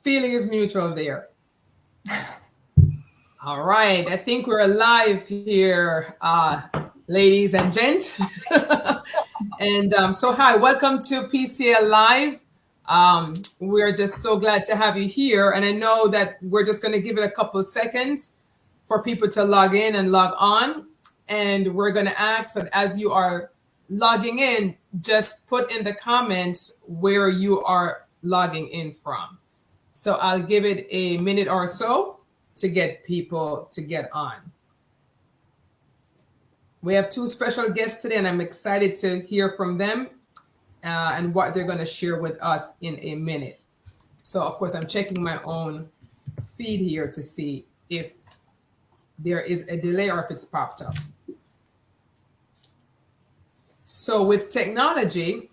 Feeling is mutual there. All right. I think we're live here, ladies and gents. And so, hi, welcome to PCL Live. We're just so glad to have you here. And I know that we're just going to give it a couple of seconds for people to log in and log on. And we're going to ask that as you are logging in, just put in the comments where you are logging in from. So I'll give it a minute or so to get people to get on. We have two special guests today, and I'm excited to hear from them and what they're going to share with us in a minute. So, of course, I'm checking my own feed here to see if there is a delay or if it's popped up. So with technology,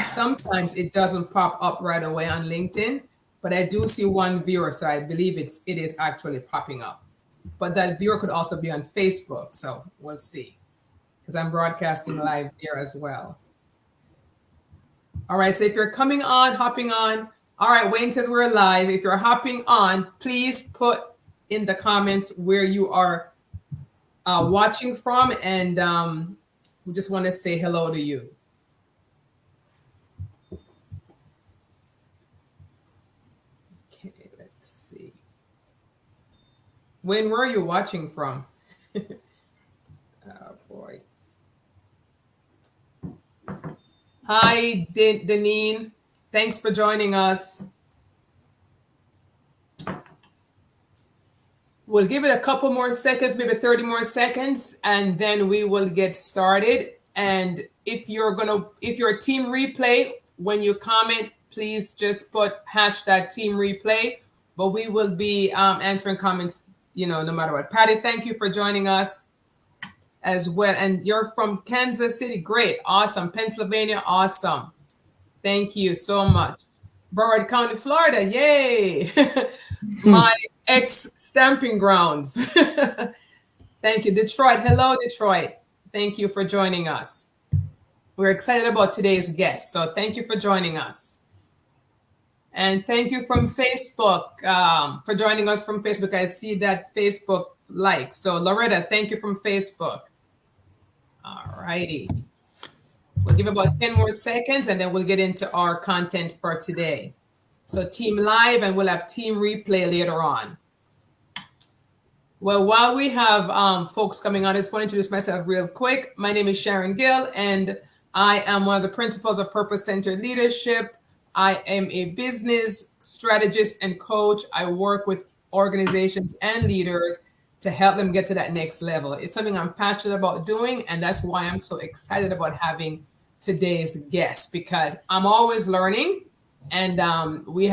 sometimes it doesn't pop up right away on LinkedIn, but I do see one viewer, so I believe it is actually popping up. But that viewer could also be on Facebook, so we'll see, because I'm broadcasting live there as well. All right, so if you're coming on, hopping on, all right, Wayne says we're live. If you're hopping on, please put in the comments where you are watching from, and we just want to say hello to you. When were you watching from? Oh, boy. Hi, Deneen. Thanks for joining us. We'll give it a couple more seconds, maybe 30 more seconds, and then we will get started. And if you're a team replay, when you comment, please just put hashtag team replay. But we will be answering comments, no matter what. Patty, thank you for joining us as well. And you're from Kansas City. Great. Awesome. Pennsylvania. Awesome. Thank you so much. Broward County, Florida. Yay. My ex-stamping grounds. Thank you. Detroit. Hello, Detroit. Thank you for joining us. We're excited about today's guest. So thank you for joining us. And thank you from Facebook for joining us from Facebook. I see that Facebook like. So Loretta, thank you from Facebook. All righty. We'll give about 10 more seconds and then we'll get into our content for today. So team live, and we'll have team replay later on. Well, while we have folks coming on, I just want to introduce myself real quick. My name is Sharon Gill, and I am one of the principals of Purpose-Centered Leadership. I am a business strategist and coach. I work with organizations and leaders to help them get to that next level. It's something I'm passionate about doing, and that's why I'm so excited about having today's guest, because I'm always learning, and we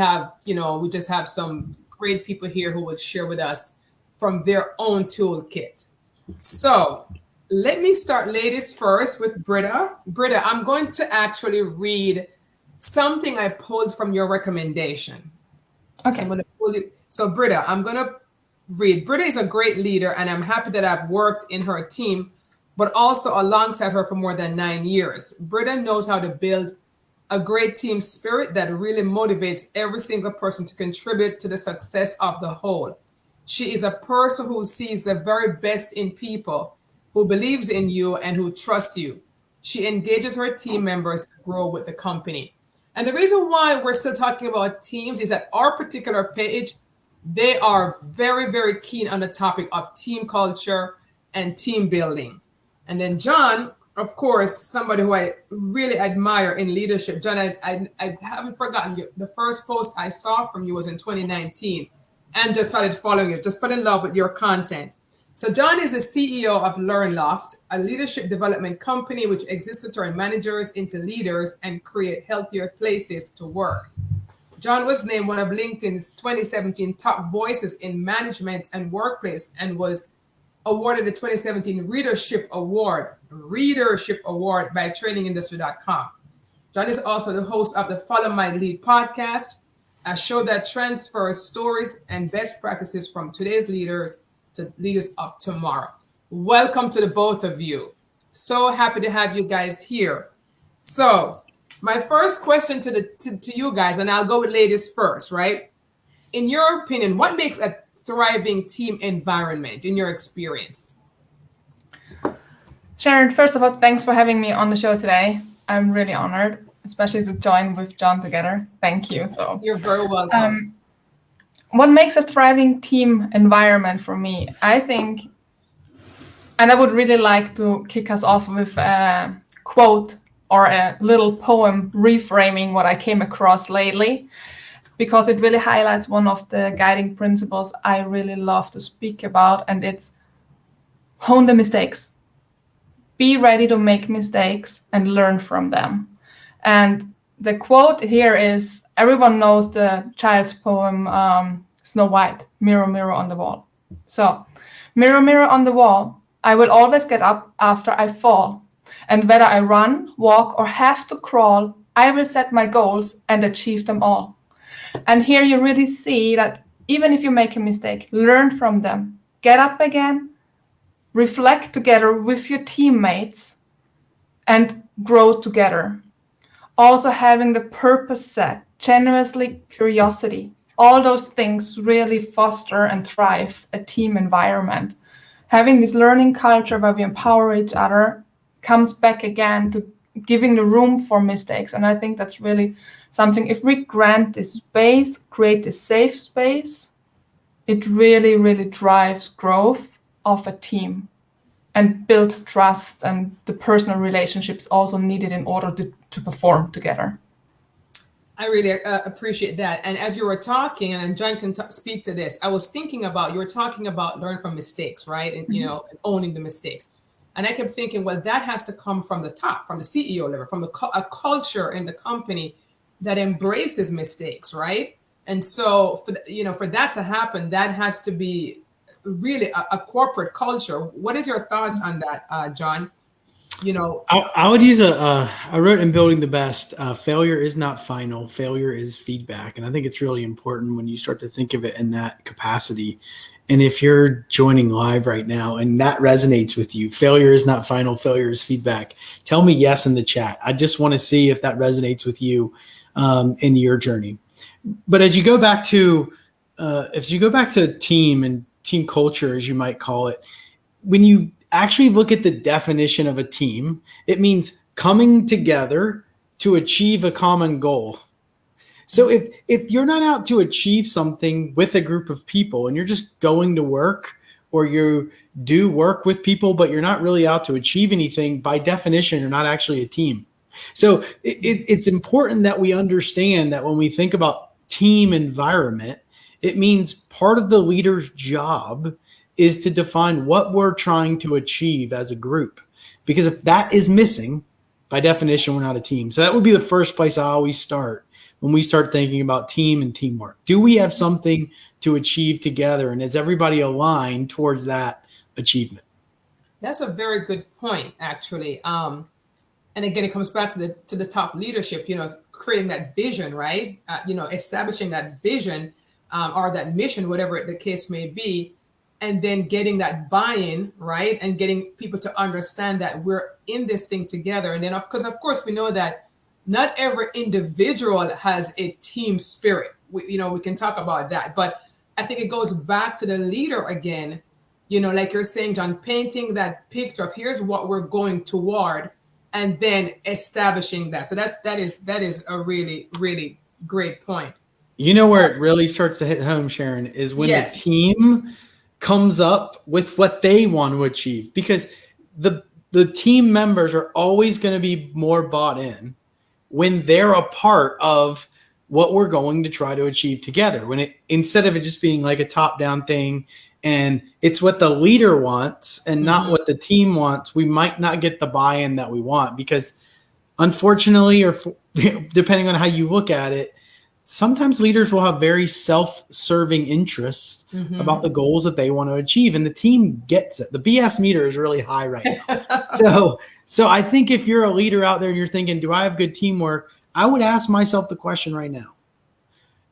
just have some great people here who would share with us from their own toolkit. So let me start, ladies, first with Britta. Britta, I'm going to actually read something I pulled from your recommendation. Okay. So I'm going to pull it. So Britta, I'm going to read. Britta is a great leader, and I'm happy that I've worked in her team, but also alongside her for more than 9 years. Britta knows how to build a great team spirit that really motivates every single person to contribute to the success of the whole. She is a person who sees the very best in people, who believes in you, and who trusts you. She engages her team members to grow with the company. And the reason why we're still talking about teams is that our particular page, they are very, very keen on the topic of team culture and team building. And then John, of course, somebody who I really admire in leadership. John, I haven't forgotten you. The first post I saw from you was in 2019 and just started following you, just fell in love with your content. So John is the CEO of LearnLoft, a leadership development company which exists to turn managers into leaders and create healthier places to work. John was named one of LinkedIn's 2017 top voices in management and workplace, and was awarded the 2017 Readership Award by trainingindustry.com. John is also the host of the Follow My Lead podcast, a show that transfers stories and best practices from today's leaders to leaders of tomorrow. Welcome to the both of you. So happy to have you guys here. So My first question to you guys, and I'll go with ladies first, right? In your opinion, what makes a thriving team environment in your experience? Sharon, first of all, thanks for having me on the show today. I'm really honored, especially to join with John together. Thank you. So you're very welcome. What makes a thriving team environment for me? I think, and I would really like to kick us off with a quote or a little poem reframing what I came across lately, because it really highlights one of the guiding principles I really love to speak about, and it's hone the mistakes. Be ready to make mistakes and learn from them. And the quote here is, everyone knows the child's poem, Snow White, Mirror, Mirror on the Wall. So, mirror, mirror on the wall, I will always get up after I fall. And whether I run, walk, or have to crawl, I will set my goals and achieve them all. And here you really see that even if you make a mistake, learn from them, get up again, reflect together with your teammates, and grow together. Also having the purpose set, generously curiosity, all those things really foster and thrive a team environment. Having this learning culture where we empower each other comes back again to giving the room for mistakes. And I think that's really something, if we grant this space, create this safe space, it really, really drives growth of a team and builds trust and the personal relationships also needed in order to perform together. I really appreciate that. And as you were talking, and John can speak to this, I was thinking about, you were talking about learn from mistakes, right? And, you know, owning the mistakes. And I kept thinking, well, that has to come from the top, from the CEO level, from a culture in the company that embraces mistakes, right? And so, for that to happen, that has to be really a corporate culture. What is your thoughts on that, John? I would use I wrote in Building the Best, failure is not final, failure is feedback. And I think it's really important when you start to think of it in that capacity. And if you're joining live right now and that resonates with you, failure is not final, failure is feedback, tell me yes in the chat. I just want to see if that resonates with you in your journey. But as you go back to team and team culture, as you might call it, when you actually look at the definition of a team, it means coming together to achieve a common goal. So if you're not out to achieve something with a group of people and you're just going to work, or you do work with people, but you're not really out to achieve anything, by definition, you're not actually a team. So it's important that we understand that when we think about team environment, it means part of the leader's job is to define what we're trying to achieve as a group. Because if that is missing, by definition, we're not a team. So that would be the first place I always start when we start thinking about team and teamwork. Do we have something to achieve together? And is everybody aligned towards that achievement? That's a very good point, actually. And again, it comes back to the top leadership, creating that vision, right? Establishing that vision or that mission, whatever the case may be, and then getting that buy-in, right? And getting people to understand that we're in this thing together. And then, because of course, we know that not every individual has a team spirit. We can talk about that. But I think it goes back to the leader again, like you're saying, John, painting that picture of here's what we're going toward, and then establishing that. So that is a really, really great point. Where it really starts to hit home, Sharon, is when the team comes up with what they want to achieve, because the team members are always going to be more bought in when they're a part of what we're going to try to achieve together. Instead of it just being like a top-down thing and it's what the leader wants and not what the team wants, we might not get the buy-in that we want, because unfortunately, or depending on how you look at it, sometimes leaders will have very self-serving interests about the goals that they want to achieve, and the team gets it. The BS meter is really high right now. So I think if you're a leader out there and you're thinking, do I have good teamwork? I would ask myself the question right now.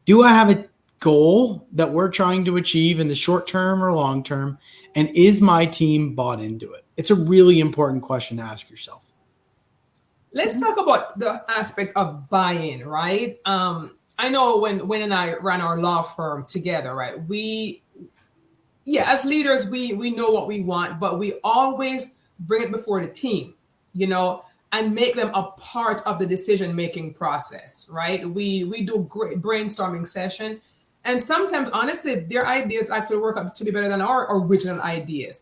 Do I have a goal that we're trying to achieve in the short term or long term? And is my team bought into it? It's a really important question to ask yourself. Let's talk about the aspect of buy-in, right? I know when and I ran our law firm together, right? As leaders, we know what we want, but we always bring it before the team, and make them a part of the decision-making process, right? We do great brainstorming session, and sometimes, honestly, their ideas actually work out to be better than our original ideas.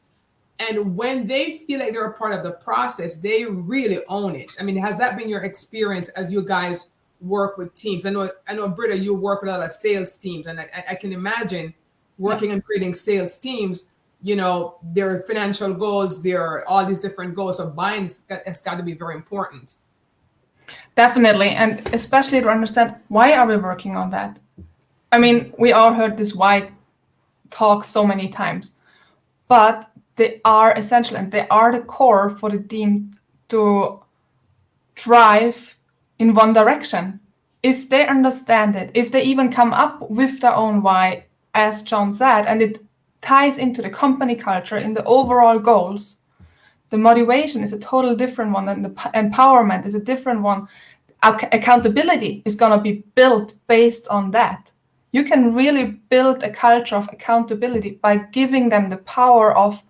And when they feel like they're a part of the process, they really own it. I mean, has that been your experience as you guys work with teams? I know, Britta, you work with a lot of sales teams, and I can imagine working and creating sales teams. Their financial goals, their all these different goals. So buying has got to be very important. Definitely, and especially to understand why are we working on that. I mean, we all heard this why talk so many times, but they are essential and they are the core for the team to drive in one direction. If they understand it, if they even come up with their own why, as John said, and it ties into the company culture, in the overall goals, the motivation is a totally different one, and the empowerment is a different one. Accountability is going to be built based on that. You can really build a culture of accountability by giving them the power of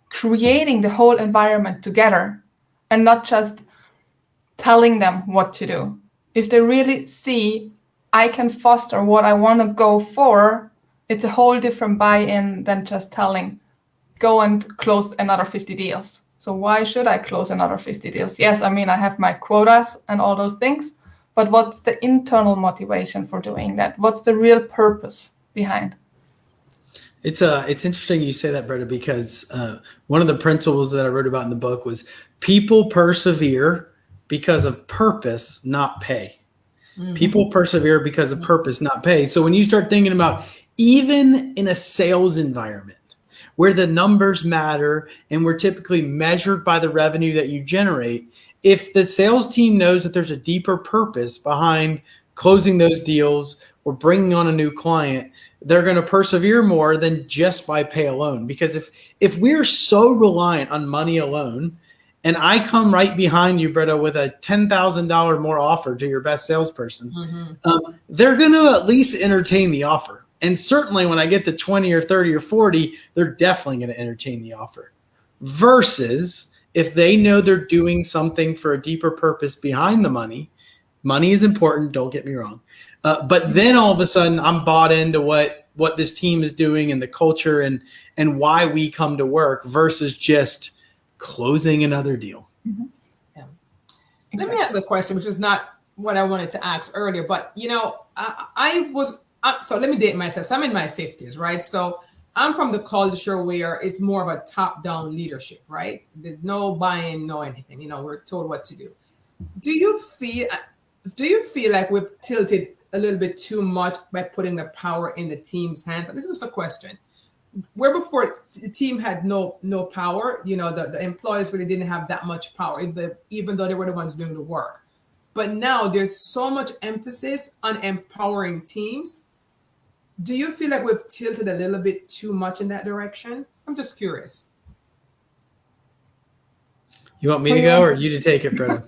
creating the whole environment together and not just telling them what to do. If they really see, I can foster what I want to go for, it's a whole different buy-in than just telling, go and close another 50 deals. So why should I close another 50 deals? Yes, I mean, I have my quotas and all those things, but what's the internal motivation for doing that? What's the real purpose behind? It's interesting you say that, Britta, because one of the principles that I wrote about in the book was people persevere because of purpose, not pay. Mm-hmm. People persevere because of purpose, not pay. So when you start thinking about, even in a sales environment where the numbers matter and we're typically measured by the revenue that you generate, if the sales team knows that there's a deeper purpose behind closing those deals or bringing on a new client, they're going to persevere more than just by pay alone. Because if we're so reliant on money alone, and I come right behind you, Britta, with a $10,000 more offer to your best salesperson, they're going to at least entertain the offer. And certainly when I get to 20 or 30 or 40, they're definitely going to entertain the offer. Versus if they know they're doing something for a deeper purpose behind the money. Money is important, don't get me wrong. But then all of a sudden I'm bought into what this team is doing and the culture and why we come to work versus just closing another deal. Mm-hmm. Yeah. Exactly. Let me ask a question, which is not what I wanted to ask earlier, but so let me date myself. So I'm in my 50s, right? So I'm from the culture where it's more of a top-down leadership, right? There's no buy-in, no anything. We're told what to do. Do you feel like we've tilted a little bit too much by putting the power in the team's hands? And this is just a question. Where before the team had no power, the employees really didn't have that much power, even though they were the ones doing the work. But now there's so much emphasis on empowering teams. Do you feel like we've tilted a little bit too much in that direction? I'm just curious. You want me to go or you to take it, Britta?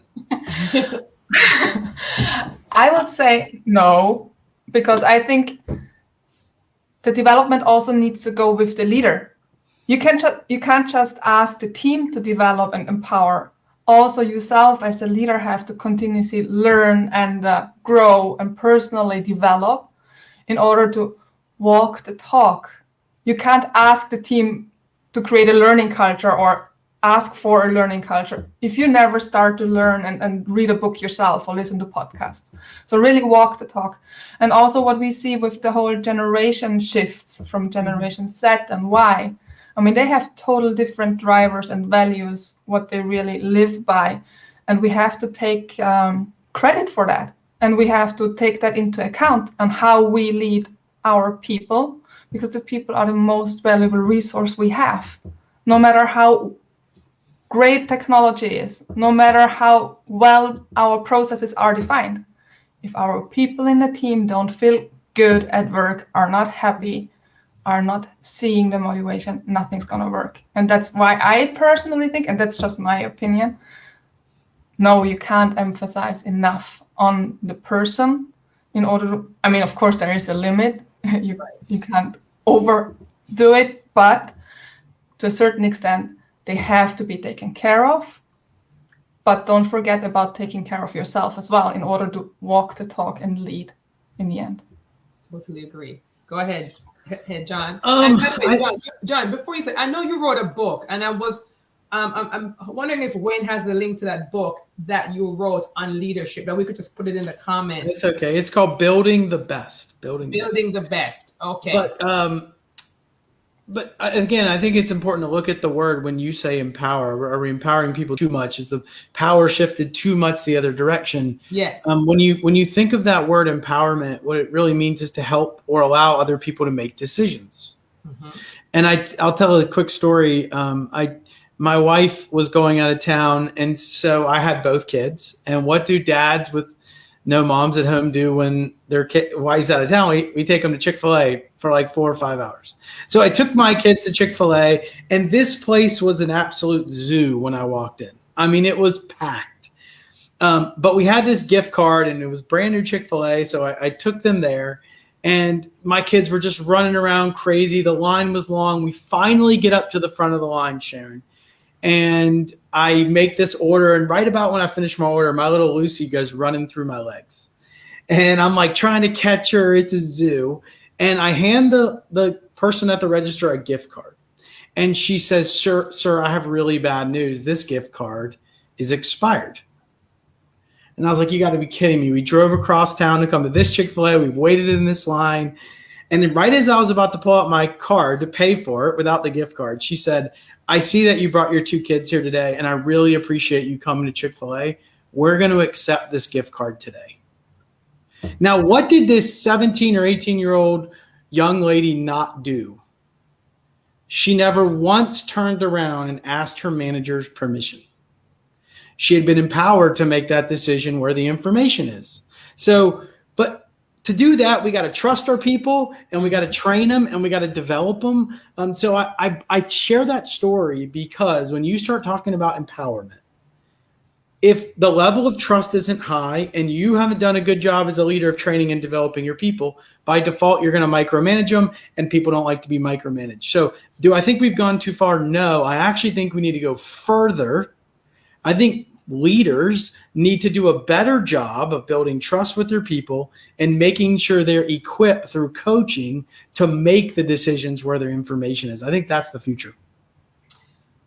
I would say no, because I think the development also needs to go with the leader. You can't just ask the team to develop and empower. Also, yourself as a leader have to continuously learn and grow and personally develop in order to walk the talk. You can't ask the team to create a learning culture or ask for a learning culture if you never start to learn and read a book yourself or listen to podcasts. So really walk the talk. And also what we see with the whole generation shifts from Generation Z and Y, I mean, they have total different drivers and values, what they really live by. And we have to take credit for that. And we have to take that into account on how we lead our people, because the people are the most valuable resource we have. No matter how great technology is, no matter how well our processes are defined, if our people in the team don't feel good at work, are not happy, are not seeing the motivation, nothing's going to work. And that's why I personally think, and that's just my opinion, no, you can't emphasize enough on the person in order to, I mean, of course, there is a limit. You can't overdo it, but to a certain extent, they have to be taken care of. But don't forget about taking care of yourself as well in order to walk the talk and lead in the end. Totally agree. Go ahead, John. Um, And by the way, John, before you say, I know you wrote a book, and I'm wondering if Wayne has the link to that book that you wrote on leadership, that we could just put it in the comments. It's okay. It's called Building the Best. Building the Best. Okay. But again, I think it's important to look at the word when you say empower. Are we empowering people too much? Is the power shifted too much the other direction? Yes. When you think of that word empowerment, what it really means is to help or allow other people to make decisions. Mm-hmm. And I'll tell a quick story. My wife was going out of town, and so I had both kids. And what do dads with no moms at home do when their wife's out of town? We take them to Chick-fil-A for like 4 or 5 hours. So I took my kids to Chick-fil-A, and this place was an absolute zoo when I walked in. I mean, it was packed. But we had this gift card, and it was brand new Chick-fil-A, so I took them there. And my kids were just running around crazy. The line was long. We finally get up to the front of the line, Sharon. And I make this order, and right about when I finish my order, my little Lucy goes running through my legs. And I'm like trying to catch her. It's a zoo. And I hand the person at the register a gift card. And she says, sir, I have really bad news. This gift card is expired. And I was like, you got to be kidding me. We drove across town to come to this Chick-fil-A. We've waited in this line. And then right as I was about to pull out my card to pay for it without the gift card, she said, I see that you brought your 2 kids here today, and I really appreciate you coming to Chick-fil-A. We're going to accept this gift card today. Now, what did this 17 or 18-year-old young lady not do? She never once turned around and asked her manager's permission. She had been empowered to make that decision where the information is. But to do that, we got to trust our people, and we got to train them, and we got to develop them. So I share that story because when you start talking about empowerment, if the level of trust isn't high and you haven't done a good job as a leader of training and developing your people, by default, you're going to micromanage them, and people don't like to be micromanaged. So do I think we've gone too far? No, I actually think we need to go further. I think leaders need to do a better job of building trust with their people and making sure they're equipped through coaching to make the decisions where their information is. I think that's the future.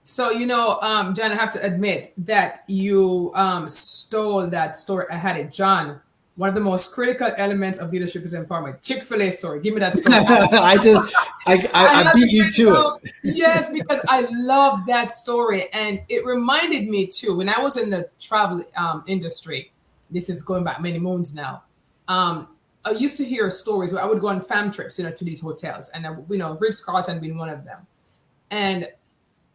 So, John, I have to admit that you stole that story. I had it, John. One of the most critical elements of leadership is empowerment. Chick-fil-A story. Give me that story. I beat you to it. Yes, because I love that story. And it reminded me too, when I was in the travel industry, this is going back many moons now. I used to hear stories where I would go on fam trips, to these hotels, and Ritz-Carlton being one of them. And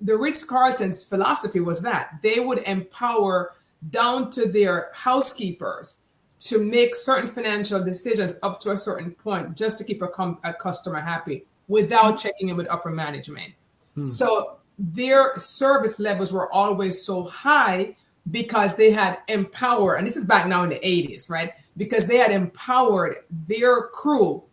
the Ritz-Carlton's philosophy was that they would empower down to their housekeepers to make certain financial decisions up to a certain point just to keep a customer happy without checking in with upper management. So their service levels were always so high because they had empowered, and this is back now in the 80s, right? Because they had empowered their crew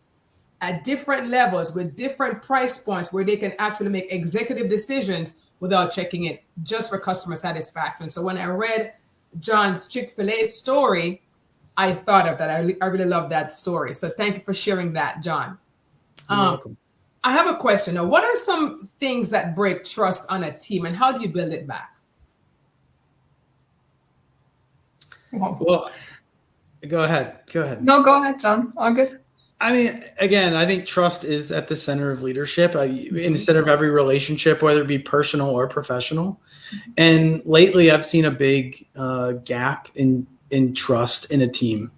at different levels with different price points where they can actually make executive decisions without checking it, just for customer satisfaction. So when I read John's Chick-fil-A story, I thought of that. I really love that story. So thank you for sharing that, John. You're welcome. I have a question now. What are some things that break trust on a team, and how do you build it back? Well, go ahead. No, go ahead, John. All good. I mean, again, I think trust is at the center of leadership, in the center of every relationship, whether it be personal or professional. And lately, I've seen a big gap in trust in a team.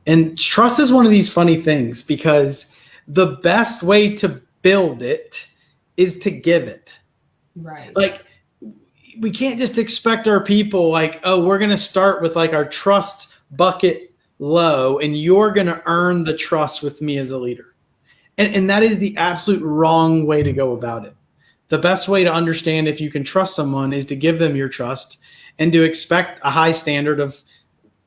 And trust is one of these funny things because the best way to build it is to give it. Right. Like, we can't just expect our people like, oh, we're going to start with like our trust bucket low and you're going to earn the trust with me as a leader. And that is the absolute wrong way to go about it. The best way to understand if you can trust someone is to give them your trust and to expect a high standard of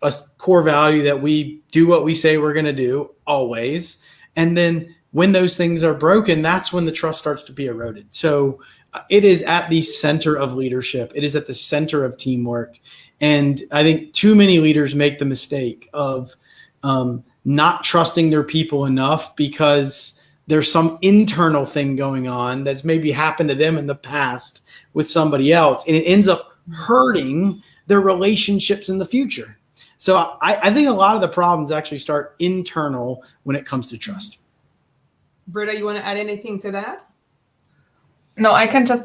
a core value that we do what we say we're going to do always. And then when those things are broken, that's when the trust starts to be eroded. So it is at the center of leadership. It is at the center of teamwork. And I think too many leaders make the mistake of not trusting their people enough because there's some internal thing going on that's maybe happened to them in the past with somebody else. And it ends up hurting their relationships in the future. So I think a lot of the problems actually start internal when it comes to trust. Britta, you want to add anything to that? No, I can just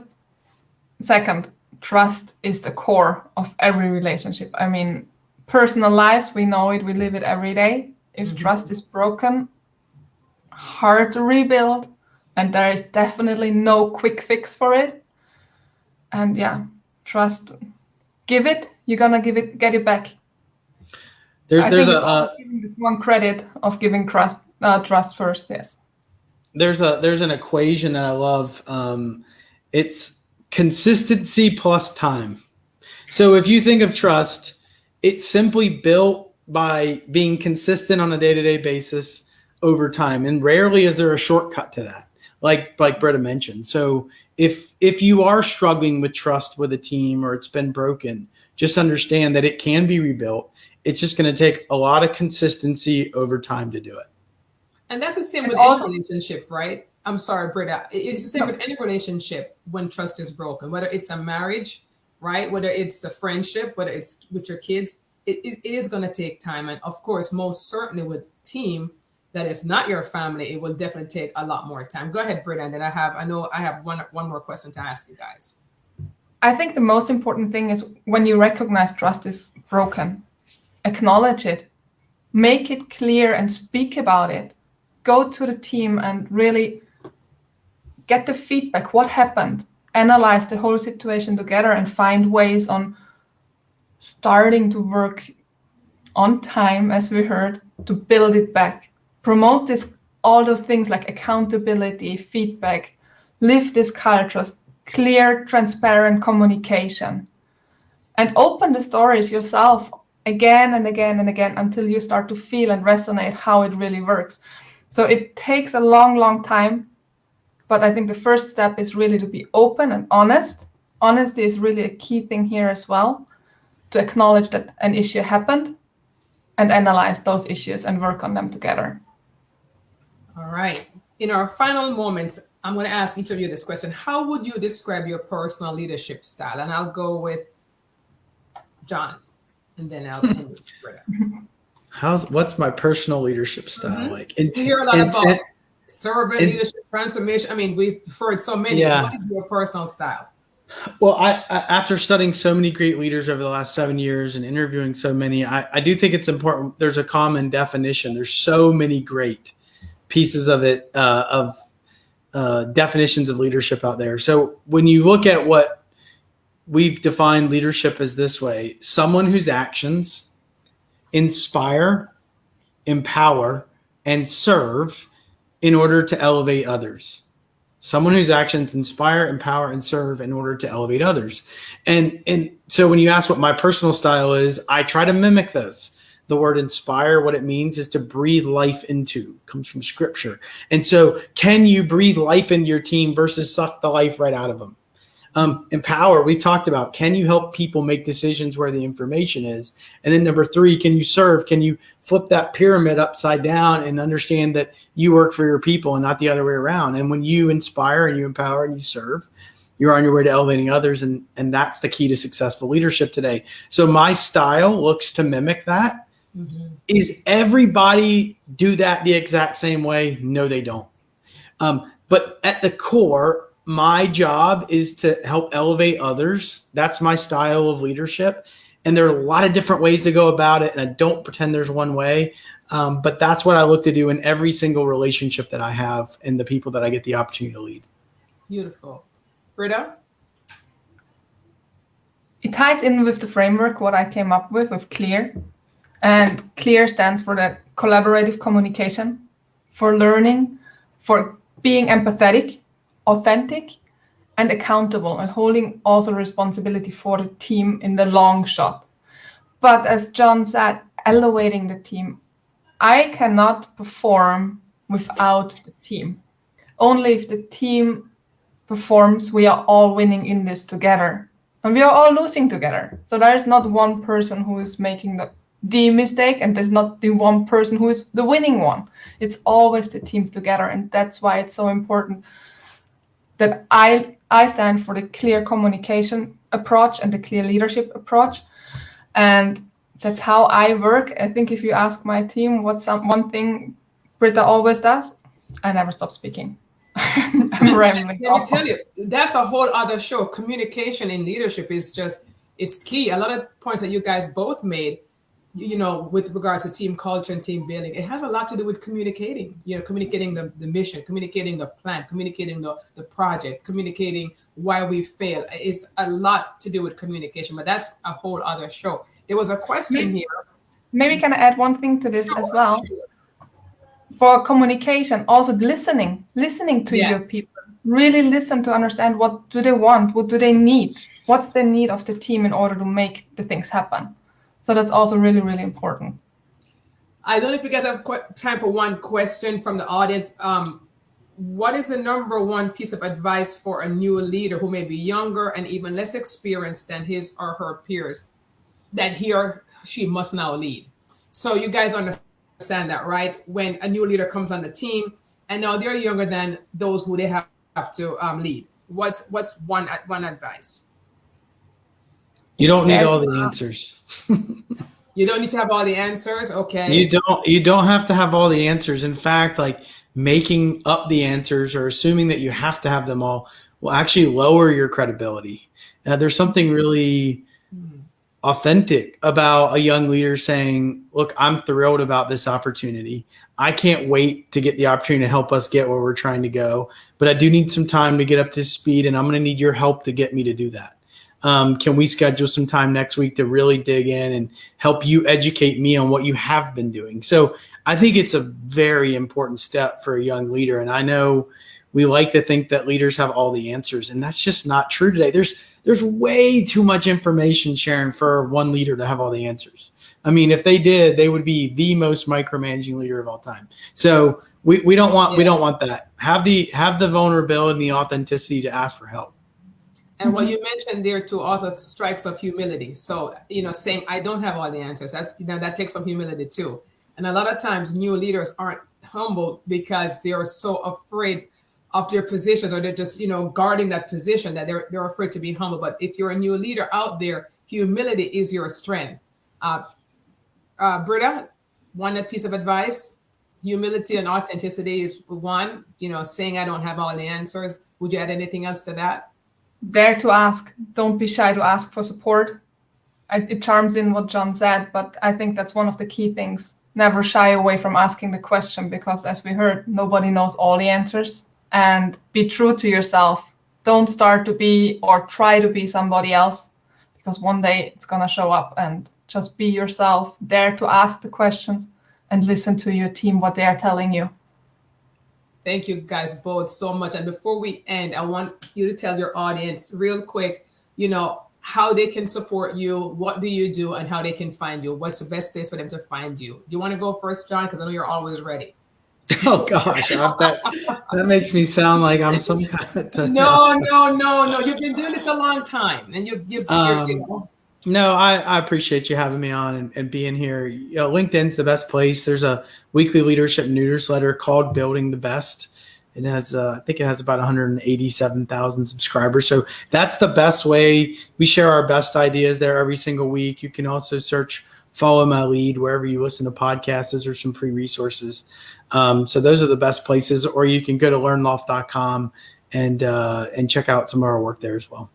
second. Trust is the core of every relationship. I mean, personal lives, we know it, we live it every day. If trust is broken, hard to rebuild, and there is definitely no quick fix for it. And yeah, trust, give it, you're gonna get it back. I think it's giving this one credit of giving trust first. Yes. There's an equation that I love. It's consistency plus time. So if you think of trust, it's simply built by being consistent on a day-to-day basis over time, and rarely is there a shortcut to that. Like Britta mentioned. So if you are struggling with trust with a team or it's been broken, just understand that it can be rebuilt. It's just going to take a lot of consistency over time to do it. And that's the same with any relationship, right? I'm sorry, Britta. It's the same with any relationship when trust is broken, whether it's a marriage, right? Whether it's a friendship, whether it's with your kids, it is going to take time. And of course, most certainly with team that is not your family, it will definitely take a lot more time. Go ahead, Britta. And then I have one more question to ask you guys. I think the most important thing is when you recognize trust is broken, acknowledge it, make it clear and speak about it. Go to the team and really get the feedback. What happened? Analyze the whole situation together and find ways on starting to work on time, as we heard, to build it back. Promote all those things like accountability, feedback, live this culture, clear, transparent communication, and open the stories yourself again and again and again until you start to feel and resonate how it really works. So it takes a long, long time, but I think the first step is really to be open and honest. Honesty is really a key thing here as well, to acknowledge that an issue happened and analyze those issues and work on them together. All right. In our final moments, I'm going to ask each of you this question. How would you describe your personal leadership style? And I'll go with John, and then I'll end with Britta. What's my personal leadership style like? We hear a lot about servant leadership, transformation. I mean, we've heard so many. Yeah. What is your personal style? Well, I after studying so many great leaders over the last 7 years and interviewing so many, I do think it's important. There's a common definition. There's so many great pieces of it, definitions of leadership out there. So when you look at what we've defined leadership as this way, someone whose actions inspire, empower, and serve in order to elevate others. Someone whose actions inspire, empower, and serve in order to elevate others. And so when you ask what my personal style is, I try to mimic those. The word inspire, what it means is to breathe life into, comes from scripture. And so can you breathe life into your team versus suck the life right out of them? Empower, we talked about, can you help people make decisions where the information is? And then number 3, can you serve? Can you flip that pyramid upside down and understand that you work for your people and not the other way around? And when you inspire and you empower and you serve, you're on your way to elevating others. And that's the key to successful leadership today. So my style looks to mimic that. Mm-hmm. Is everybody do that the exact same way? No, they don't. But at the core, my job is to help elevate others. That's my style of leadership. And there are a lot of different ways to go about it. And I don't pretend there's one way. But that's what I look to do in every single relationship that I have and the people that I get the opportunity to lead. Beautiful. Britta? It ties in with the framework, what I came up with CLEAR. And CLEAR stands for the collaborative communication, for learning, for being empathetic, authentic, and accountable, and holding also responsibility for the team in the long shot. But as John said, elevating the team. I cannot perform without the team. Only if the team performs, we are all winning in this together. And we are all losing together. So there is not one person who is making the mistake, and there's not the one person who is the winning one. It's always the teams together. And that's why it's so important that I stand for the clear communication approach and the clear leadership approach. And that's how I work. I think if you ask my team what's one thing Britta always does, I never stop speaking. I'm rambling. Let me tell you, that's a whole other show. Communication in leadership is just, it's key. A lot of points that you guys both made, you know, with regards to team culture and team building, it has a lot to do with communicating, you know, communicating the mission, communicating the plan, communicating the project, communicating why we fail. It's a lot to do with communication, but that's a whole other show. There was a question here. Maybe can I add one thing to this as well? Sure. For communication, also listening to your people. Really listen to understand what do they want, what do they need, what's the need of the team in order to make the things happen. So that's also really, really important. I don't know if you guys have time for one question from the audience. What is the number one piece of advice for a new leader who may be younger and even less experienced than his or her peers that he or she must now lead? So you guys understand that, right? When a new leader comes on the team and now they're younger than those who they have to lead. What's one advice? You don't need all the answers. You don't need to have all the answers. Okay. You don't have to have all the answers. In fact, like making up the answers or assuming that you have to have them all will actually lower your credibility. There's something really authentic about a young leader saying, look, I'm thrilled about this opportunity. I can't wait to get the opportunity to help us get where we're trying to go, but I do need some time to get up to speed, and I'm going to need your help to get me to do that. Can we schedule some time next week to really dig in and help you educate me on what you have been doing? So I think it's a very important step for a young leader. And I know we like to think that leaders have all the answers, and that's just not true today. There's way too much information, Sharon, for one leader to have all the answers. I mean, if they did, they would be the most micromanaging leader of all time. So we don't want that. Have the vulnerability and the authenticity to ask for help. And what you mentioned there too also strikes of humility. So, you know, saying I don't have all the answers, that's, you know, that takes some humility too. And a lot of times new leaders aren't humble because they're so afraid of their positions, or they're just, you know, guarding that position that they're afraid to be humble. But if you're a new leader out there, humility is your strength. Britta, one piece of advice: humility and authenticity is one. You know, saying I don't have all the answers. Would you add anything else to that? Dare to ask. Don't be shy to ask for support. It charms in what John said, but I think that's one of the key things. Never shy away from asking the question, because as we heard, nobody knows all the answers. And be true to yourself. Don't start to be or try to be somebody else, because one day it's going to show up. And just be yourself. Dare to ask the questions and listen to your team, what they are telling you. Thank you guys both so much. And before we end, I want you to tell your audience real quick, you know, how they can support you, what do you do, and how they can find you. What's the best place for them to find you? Do you want to go first, John? Because I know you're always ready. Oh gosh, that makes me sound like I'm some kind of No. You've been doing this a long time, and you know. No, I appreciate you having me on and being here. You know, LinkedIn's the best place. There's a weekly leadership newsletter called Building the Best. It has, I think it has about 187,000 subscribers. So that's the best way. We share our best ideas there every single week. You can also search Follow My Lead wherever you listen to podcasts. Those are some free resources. So those are the best places. Or you can go to learnloft.com and check out some of our work there as well.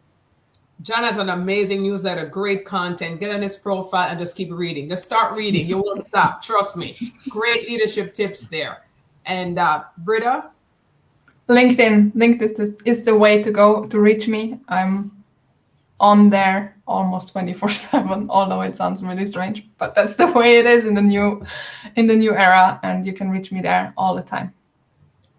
John has an amazing newsletter, great content. Get on his profile and just keep reading. Just start reading. You won't stop. Trust me. Great leadership tips there. And Britta? LinkedIn is the way to go to reach me. I'm on there almost 24/7, although it sounds really strange, but that's the way it is in the new era, and you can reach me there all the time.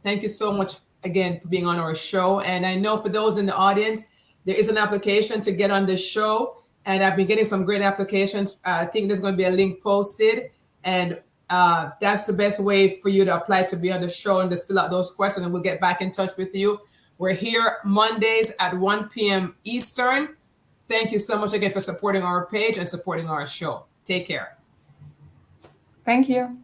Thank you so much again, for being on our show. And I know for those in the audience, there is an application to get on the show. And I've been getting some great applications. I think there's going to be a link posted. And that's the best way for you to apply to be on the show, and just fill out those questions and we'll get back in touch with you. We're here Mondays at 1 p.m. Eastern. Thank you so much again for supporting our page and supporting our show. Take care. Thank you.